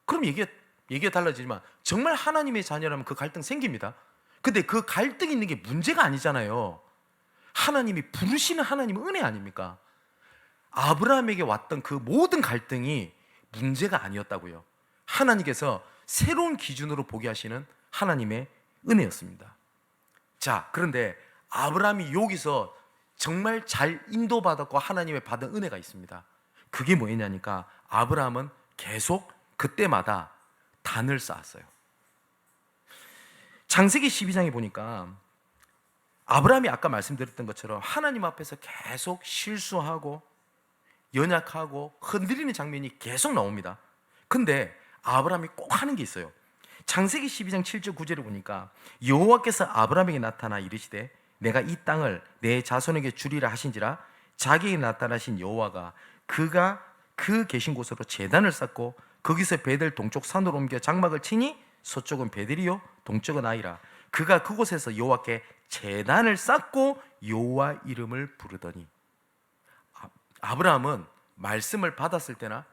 그럼 얘기가 달라지지만 정말 하나님의 자녀라면 그 갈등 생깁니다. 근데 그 갈등이 있는 게 문제가 아니잖아요. 하나님이 부르시는 하나님은 은혜 아닙니까? 아브라함에게 왔던 그 모든 갈등이 문제가 아니었다고요. 하나님께서 새로운 기준으로 보게 하시는 하나님의 은혜였습니다. 자, 그런데 아브라함이 여기서 정말 잘 인도받았고 하나님의 받은 은혜가 있습니다. 그게 뭐였냐니까 아브라함은 계속 그때마다 단을 쌓았어요. 창세기 12장에 보니까 아브라함이 아까 말씀드렸던 것처럼 하나님 앞에서 계속 실수하고 연약하고 흔들리는 장면이 계속 나옵니다. 근데 아브라함이 꼭 하는 게 있어요. 창세기 12장 7절 9절을 보니까 여호와께서 아브라함에게 나타나 이르시되 내가 이 땅을 내 자손에게 주리라 하신지라 자기에게 나타나신 여호와가 그가 그 계신 곳으로 제단을 쌓고 거기서 베델 동쪽 산으로 옮겨 장막을 치니 서쪽은 베델이요 동쪽은 아이라 그가 그곳에서 여호와께 제단을 쌓고 여호와 이름을 부르더니 아브라함은 말씀을 받았을 때나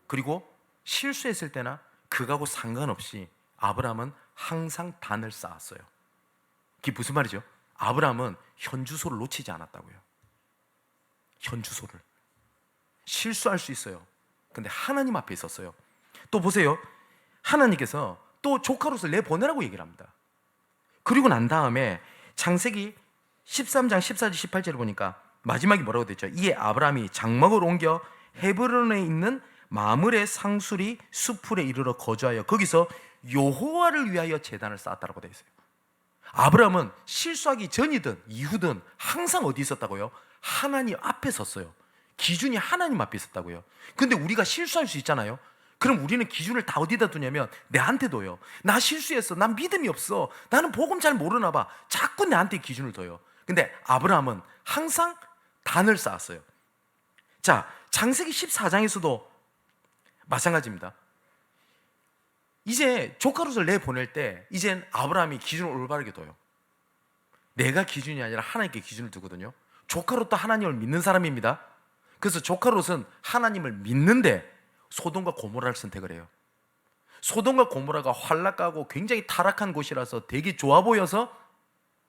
그리고 실수했을 때나 그거하고 상관없이 아브라함은 항상 단을 쌓았어요. 그게 무슨 말이죠? 아브라함은 현주소를 놓치지 않았다고요. 현주소를. 실수할 수 있어요. 근데 하나님 앞에 있었어요. 또 보세요. 하나님께서 또 조카로서 내보내라고 얘기를 합니다. 그리고 난 다음에 창세기 13장 14절 18절을 보니까 마지막에 뭐라고 됐죠? 이에 아브라함이 장막을 옮겨 헤브론에 있는 마므레 상수리 수풀에 이르러 거주하여 거기서 여호와를 위하여 제단을 쌓았다고 되어 있어요. 아브라함은 실수하기 전이든 이후든 항상 어디 있었다고요? 하나님 앞에 섰어요. 기준이 하나님 앞에 있었다고요. 근데 우리가 실수할 수 있잖아요. 그럼 우리는 기준을 다 어디다 두냐면 내한테 둬요. 나 실수했어. 난 믿음이 없어. 나는 복음 잘 모르나 봐. 자꾸 내한테 기준을 둬요. 근데 아브라함은 항상 단을 쌓았어요. 자, 창세기 14장에서도 마찬가지입니다. 이제 조카로서를 내보낼 때 이젠 아브라함이 기준을 올바르게 둬요. 내가 기준이 아니라 하나님께 기준을 두거든요. 조카롯도 하나님을 믿는 사람입니다. 그래서 조카롯은 하나님을 믿는데 소돔과 고모라를 선택을 해요. 소돔과 고모라가 환락하고 굉장히 타락한 곳이라서 되게 좋아 보여서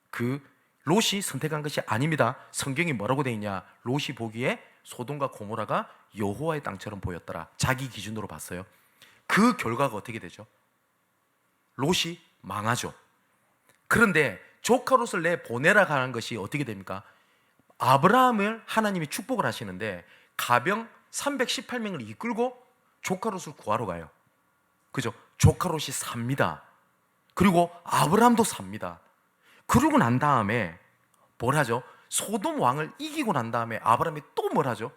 그 롯이 선택한 것이 아닙니다. 성경이 뭐라고 되어 있냐? 롯이 보기에 소돔과 고모라가 여호와의 땅처럼 보였더라. 자기 기준으로 봤어요. 그 결과가 어떻게 되죠? 롯이 망하죠. 그런데 조카 롯을 내보내라 하는 것이 어떻게 됩니까? 아브라함을 하나님이 축복을 하시는데 가병 318명을 이끌고 조카 롯을 구하러 가요. 그죠? 조카 롯이 삽니다. 그리고 아브라함도 삽니다. 그러고 난 다음에 뭘 하죠? 소돔 왕을 이기고 난 다음에 아브라함이 또 뭘 하죠?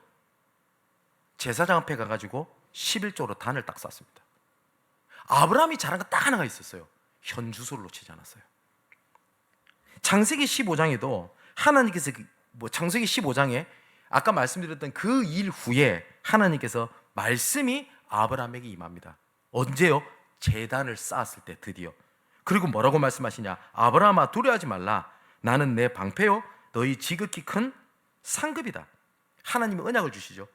제사장 앞에 가가지고 11조로 단을 딱 쌓습니다. 아브라함이 잘한 거 딱 하나가 있었어요. 현주소를 놓치지 않았어요. 창세기 15장에도 하나님께서 창세기 15장에 아까 말씀드렸던 그 일 후에 하나님께서 말씀이 아브라함에게 임합니다. 언제요? 제단을 쌓았을 때 드디어. 그리고 뭐라고 말씀하시냐? 아브라함아 두려워하지 말라. 나는 내 방패요 너희 지극히 큰 상급이다. 하나님이 언약을 주시죠.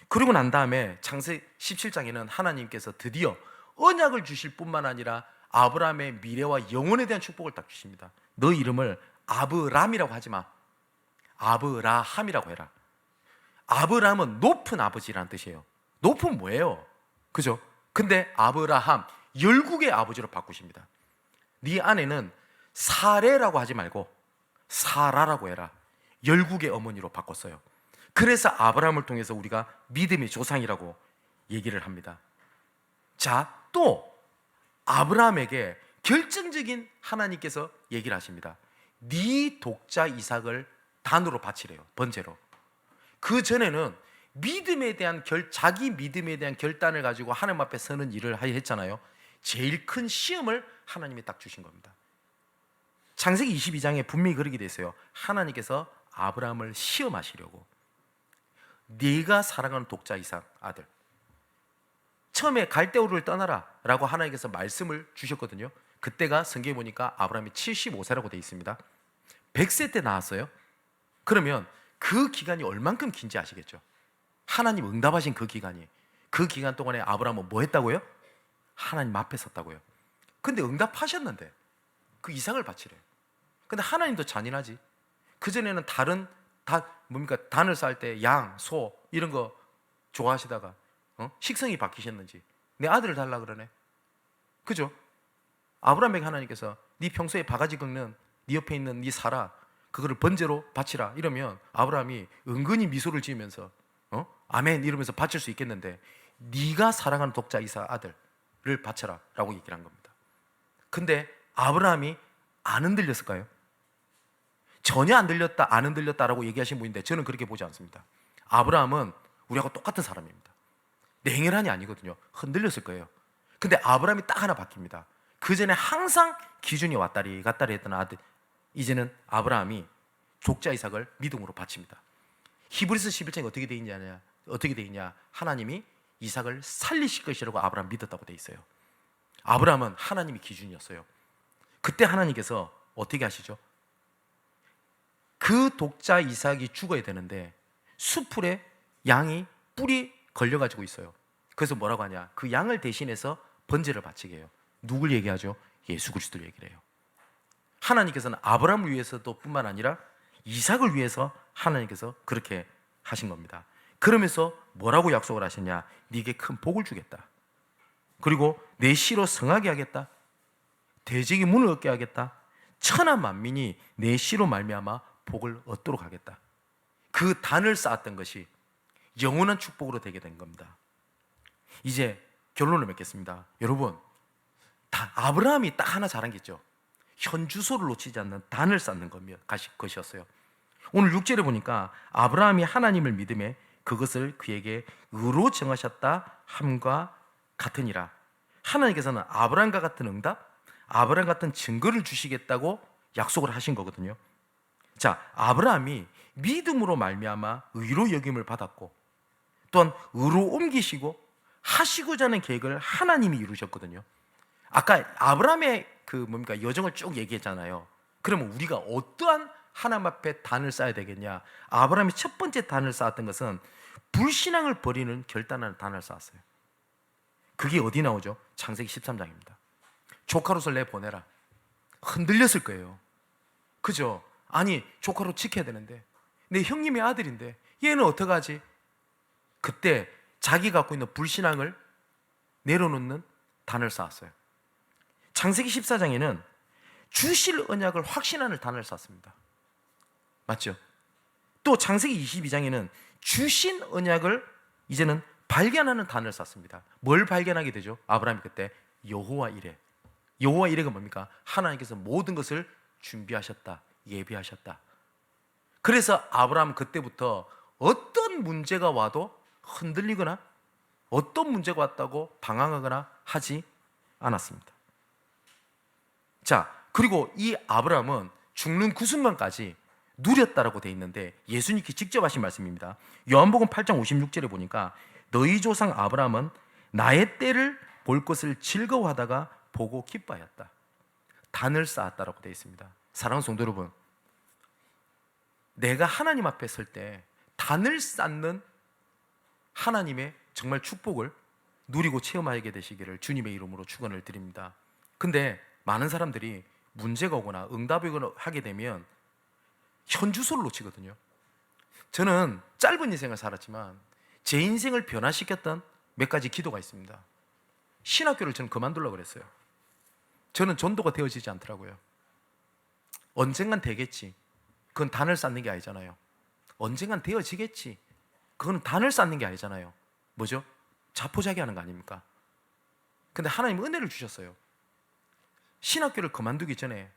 그리고 난 다음에 창세기 17장에는 하나님께서 드디어 언약을 주실 뿐만 아니라 아브라함의 미래와 영혼에 대한 축복을 딱 주십니다. 너 이름을 아브람이라고 하지 마. 아브라함이라고 해라. 아브람은 높은 아버지라는 뜻이에요. 높은 뭐예요? 그죠? 근데 아브라함, 열국의 아버지로 바꾸십니다. 네 아내는 사레라고 하지 말고 사라라고 해라. 열국의 어머니로 바꿨어요. 그래서 아브라함을 통해서 우리가 믿음의 조상이라고 얘기를 합니다. 자, 또 아브라함에게 결정적인 하나님께서 얘기를 하십니다. 네 독자 이삭을 단으로 바치래요. 번제로. 그 전에는 믿음에 대한 자기 믿음에 대한 결단을 가지고 하나님 앞에 서는 일을 했잖아요. 제일 큰 시험을 하나님이 딱 주신 겁니다. 창세기 22장에 분명히 그렇게 돼 있어요. 하나님께서 아브라함을 시험하시려고. 네가 사랑하는 독자 이삭 아들, 처음에 갈대우르를 떠나라 라고 하나님께서 말씀을 주셨거든요. 그때가 성경에 보니까 아브라함이 75세라고 돼 있습니다. 100세 때 나왔어요. 그러면 그 기간이 얼만큼 긴지 아시겠죠? 하나님 응답하신 그 기간이, 그 기간 동안에 아브라함은 뭐 했다고요? 하나님 앞에 섰다고요. 근데 응답하셨는데 그 이삭을 바치래요. 근데 하나님도 잔인하지. 그전에는 뭡니까? 단을 쌓을 때 양, 소 이런 거 좋아하시다가 식성이 바뀌셨는지 내 아들을 달라 그러네. 그죠? 아브라함에게 하나님께서 네 평소에 바가지 긁는 네 옆에 있는 네 사라 그거를 번제로 바치라 이러면 아브라함이 은근히 미소를 지으면서 아멘 이러면서 바칠 수 있겠는데, 네가 사랑하는 독자 이삭 아들을 바쳐라 라고 얘기를 한 겁니다. 근데 아브라함이 안 흔들렸을까요? 전혀 안 들렸다, 안 흔들렸다라고 얘기하신 분인데 저는 그렇게 보지 않습니다. 아브라함은 우리하고 똑같은 사람입니다. 냉혈한이 아니거든요. 흔들렸을 거예요. 근데 아브라함이 딱 하나 바뀝니다. 그 전에 항상 기준이 왔다리 갔다리 했던 아들, 이제는 아브라함이 독자 이삭을 믿음으로 바칩니다. 히브리서 11장에 어떻게 돼 있냐? 하나님이 이삭을 살리실 것이라고 아브라함 믿었다고 돼 있어요. 아브라함은 하나님이 기준이었어요. 그때 하나님께서 어떻게 하시죠? 그 독자 이삭이 죽어야 되는데 수풀에 양이 뿔이 걸려가지고 있어요. 그래서 뭐라고 하냐? 그 양을 대신해서 번제를 바치게 해요. 누굴 얘기하죠? 예수 그리스도를 얘기를 해요. 하나님께서는 아브라함을 위해서도 뿐만 아니라 이삭을 위해서 하나님께서 그렇게 하신 겁니다. 그러면서 뭐라고 약속을 하셨냐? 네게 큰 복을 주겠다. 그리고 내 씨로 성하게 하겠다. 대적의 문을 얻게 하겠다. 천하 만민이 내 씨로 말미암아 복을 얻도록 하겠다. 그 단을 쌓았던 것이 영원한 축복으로 되게 된 겁니다. 이제 결론을 맺겠습니다. 여러분, 아브라함이 딱 하나 잘한 게 있죠. 현주소를 놓치지 않는 단을 쌓는 것이었어요. 오늘 6절에 보니까 아브라함이 하나님을 믿음에 그것을 그에게 의로 정하셨다 함과 같으니라. 하나님께서는 아브라함과 같은 응답, 아브라함 같은 증거를 주시겠다고 약속을 하신 거거든요. 자, 아브라함이 믿음으로 말미암아 의로 여김을 받았고 또한 의로 옮기시고 하시고자 하는 계획을 하나님이 이루셨거든요. 아까 아브라함의 여정을 쭉 얘기했잖아요. 그러면 우리가 어떠한 하나님 앞에 단을 쌓아야 되겠냐? 아브라함이 첫 번째 단을 쌓았던 것은 불신앙을 버리는 결단하는 단을 쌓았어요. 그게 어디 나오죠? 창세기 13장입니다. 조카로서 내보내라. 흔들렸을 거예요. 그죠? 아니, 조카로 지켜야 되는데 내 형님의 아들인데 얘는 어떡하지? 그때 자기 갖고 있는 불신앙을 내려놓는 단을 쌓았어요. 창세기 14장에는 주실 언약을 확신하는 단을 쌓습니다. 맞죠? 또 창세기 22장에는 주신 언약을 이제는 발견하는 단을 쌓습니다. 뭘 발견하게 되죠? 아브라함이 그때 여호와 이레. 여호와 이레가 뭡니까? 하나님께서 모든 것을 준비하셨다, 예비하셨다. 그래서 아브라함 그때부터 어떤 문제가 와도 흔들리거나 어떤 문제가 왔다고 방황하거나 하지 않았습니다. 자, 그리고 이 아브라함은 죽는 그 순간까지 누렸다라고 돼 있는데 예수님께 직접 하신 말씀입니다. 요한복음 8장 56절에 보니까 너희 조상 아브라함은 나의 때를 볼 것을 즐거워하다가 보고 기뻐하였다. 단을 쌓았다라고 돼 있습니다. 사랑하는 성도 여러분, 내가 하나님 앞에 설 때 단을 쌓는 하나님의 정말 축복을 누리고 체험하게 되시기를 주님의 이름으로 축원을 드립니다. 근데 많은 사람들이 문제가 오거나 응답이 하게 되면 현주소를 놓치거든요. 저는 짧은 인생을 살았지만 제 인생을 변화시켰던 몇 가지 기도가 있습니다. 신학교를 저는 그만두려고 그랬어요. 저는 전도가 되어지지 않더라고요. 언젠간 되겠지. 그건 단을 쌓는 게 아니잖아요. 언젠간 되어지겠지. 그건 단을 쌓는 게 아니잖아요. 뭐죠? 자포자기 하는 거 아닙니까? 근데 하나님 은혜를 주셨어요. 신학교를 그만두기 전에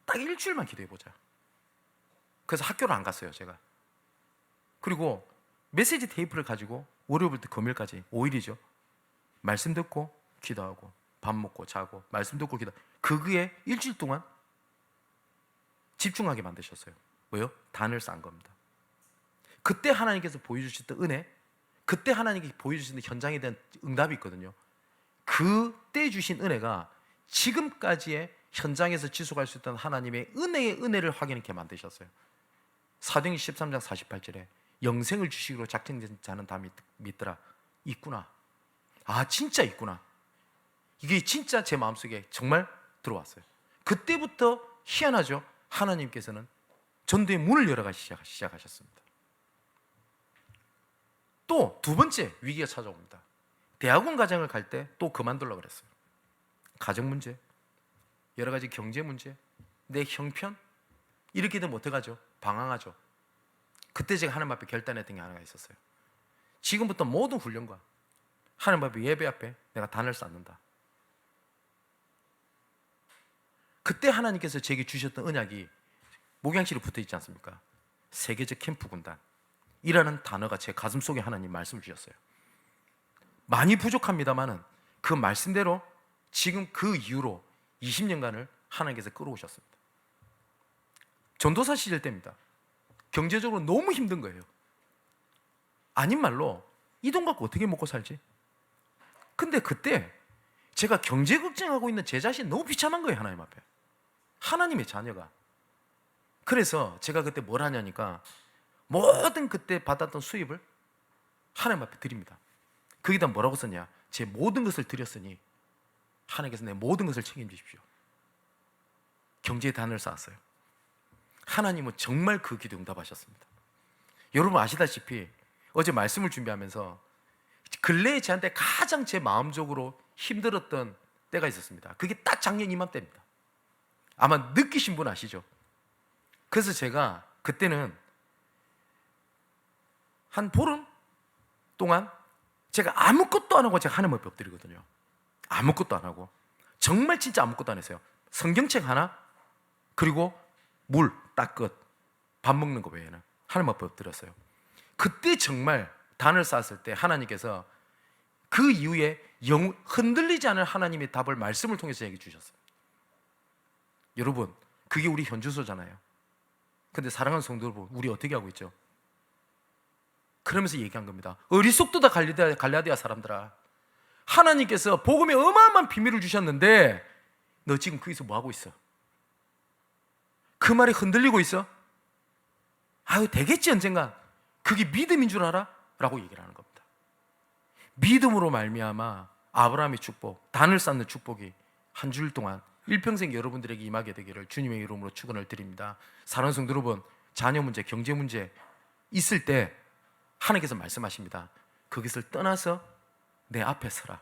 딱 일주일만 기도해보자. 그래서 학교를 안 갔어요, 제가. 그리고 메시지 테이프를 가지고 월요일부터 금요일까지 5일이죠. 말씀 듣고 기도하고 밥 먹고 자고 말씀 듣고 기도. 그게 일주일 동안 집중하게 만드셨어요. 왜요? 단을 쌓은 겁니다. 그때 하나님께서 보여주셨던 은혜, 그때 하나님께서 보여주신 현장에 대한 응답이 있거든요. 그때 주신 은혜가 지금까지의 현장에서 지속할 수 있던 하나님의 은혜의 은혜를 확인하게 만드셨어요. 사도행전 13장 48절에 영생을 주시기로 작정된 자는 다 믿더라. 있구나. 아, 진짜 있구나. 이게 진짜 제 마음속에 정말 들어왔어요. 그때부터 희한하죠. 하나님께서는 전도의 문을 열어가기 시작하셨습니다. 또 두 번째 위기가 찾아옵니다. 대학원 과정을 갈 때 또 그만두려고 그랬어요. 가정 문제, 여러 가지 경제 문제, 내 형편, 이렇게 되면 어떡하죠? 방황하죠. 그때 제가 하나님 앞에 결단했던 게 하나가 있었어요. 지금부터 모든 훈련과 하나님 앞에 예배 앞에 내가 단을 쌓는다. 그때 하나님께서 제게 주셨던 언약이 목양실에 붙어 있지 않습니까? 세계적 캠프 군단 이라는 단어가 제 가슴 속에 하나님 말씀을 주셨어요. 많이 부족합니다만은 그 말씀대로 지금 그 이후로 20년간을 하나님께서 끌어오셨습니다. 전도사 시절 때입니다. 경제적으로 너무 힘든 거예요. 아닌 말로 이 돈 갖고 어떻게 먹고 살지? 근데 그때 제가 경제 걱정하고 있는 제 자신 너무 비참한 거예요. 하나님 앞에. 하나님의 자녀가. 그래서 제가 그때 뭘 하냐니까 모든 그때 받았던 수입을 하나님 앞에 드립니다. 거기다 뭐라고 썼냐? 제 모든 것을 드렸으니 하나님께서 내 모든 것을 책임지십시오. 경제의 단을 쌓았어요. 하나님은 정말 그 기도 응답하셨습니다. 여러분 아시다시피 어제 말씀을 준비하면서 근래에 저한테 가장 제 마음적으로 힘들었던 때가 있었습니다. 그게 딱 작년 이맘때입니다. 아마 느끼신 분 아시죠? 그래서 제가 그때는 한 보름 동안 제가 아무것도 안 하고 제가 하나님 앞에 엎드리거든요. 아무것도 안 하고 정말 진짜 아무것도 안 했어요. 성경책 하나 그리고 물 딱 끝. 밥 먹는 거 외에는 하나님 앞에 엎드렸어요. 그때 정말 단을 쌓았을 때 하나님께서 그 이후에 흔들리지 않을 하나님의 답을 말씀을 통해서 얘기해 주셨어요. 여러분 그게 우리 현주소잖아요. 근데 사랑하는 성도 여러분 우리 어떻게 하고 있죠? 그러면서 얘기한 겁니다. 어리석도다 갈라디아 사람들아, 하나님께서 복음에 어마어마한 비밀을 주셨는데 너 지금 거기서 뭐 하고 있어? 그 말이 흔들리고 있어? 아유 되겠지 언젠간. 그게 믿음인 줄 알아? 라고 얘기를 하는 겁니다. 믿음으로 말미암아 아브라함의 축복, 단을 쌓는 축복이 한 주일 동안 일평생 여러분들에게 임하게 되기를 주님의 이름으로 축원을 드립니다. 사랑하는 성도 여러분, 자녀 문제, 경제 문제 있을 때 하나님께서 말씀하십니다. 그것을 떠나서 내 앞에 서라.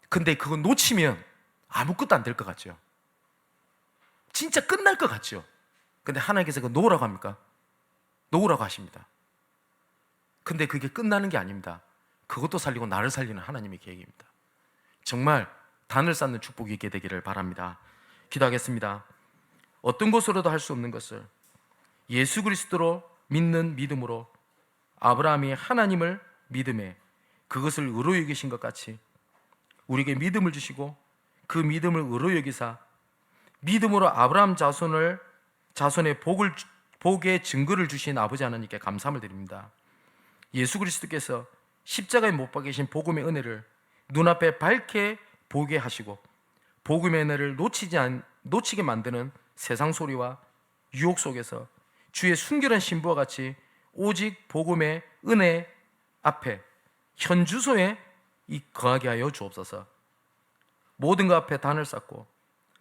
근데 그거 놓치면 아무것도 안 될 것 같죠? 진짜 끝날 것 같죠? 근데 하나님께서 그거 놓으라고 합니까? 놓으라고 하십니다. 근데 그게 끝나는 게 아닙니다. 그것도 살리고 나를 살리는 하나님의 계획입니다. 정말 단을 쌓는 축복이 있게 되기를 바랍니다. 기도하겠습니다. 어떤 것으로도 할 수 없는 것을 예수 그리스도로 믿는 믿음으로 아브라함이 하나님을 믿음에 그것을 의로 여기신 것 같이 우리에게 믿음을 주시고 그 믿음을 의로 여기사 믿음으로 아브라함 자손의 복의 증거를 주신 아버지 하나님께 감사함을 드립니다. 예수 그리스도께서 십자가에 못 박히신 복음의 은혜를 눈앞에 밝게 보게 하시고 복음의 은혜를 놓치게 만드는 세상 소리와 유혹 속에서 주의 순결한 신부와 같이 오직 복음의 은혜 앞에 현주소에 거하게 하여 주옵소서. 모든 것 앞에 단을 쌓고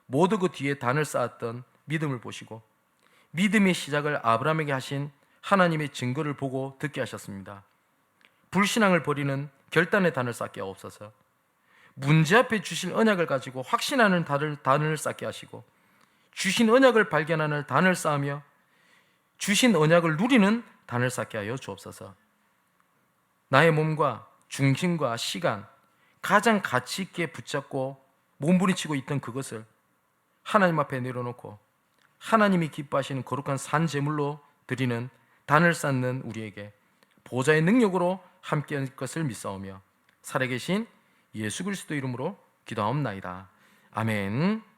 모든 그 뒤에 단을 쌓았던 믿음을 보시고 믿음의 시작을 아브라함에게 하신 하나님의 증거를 보고 듣게 하셨습니다. 불신앙을 버리는 결단의 단을 쌓게 하옵소서. 문제 앞에 주신 언약을 가지고 확신하는 단을 쌓게 하시고 주신 언약을 발견하는 단을 쌓으며 주신 언약을 누리는 단을 쌓게 하여 주옵소서. 나의 몸과 중심과 시간, 가장 가치 있게 붙잡고 몸부림치고 있던 그것을 하나님 앞에 내려놓고 하나님이 기뻐하시는 거룩한 산 제물로 드리는 단을 쌓는 우리에게 보좌의 능력으로 함께할 것을 믿사오며 살아계신 예수 그리스도 이름으로 기도하옵나이다. 아멘.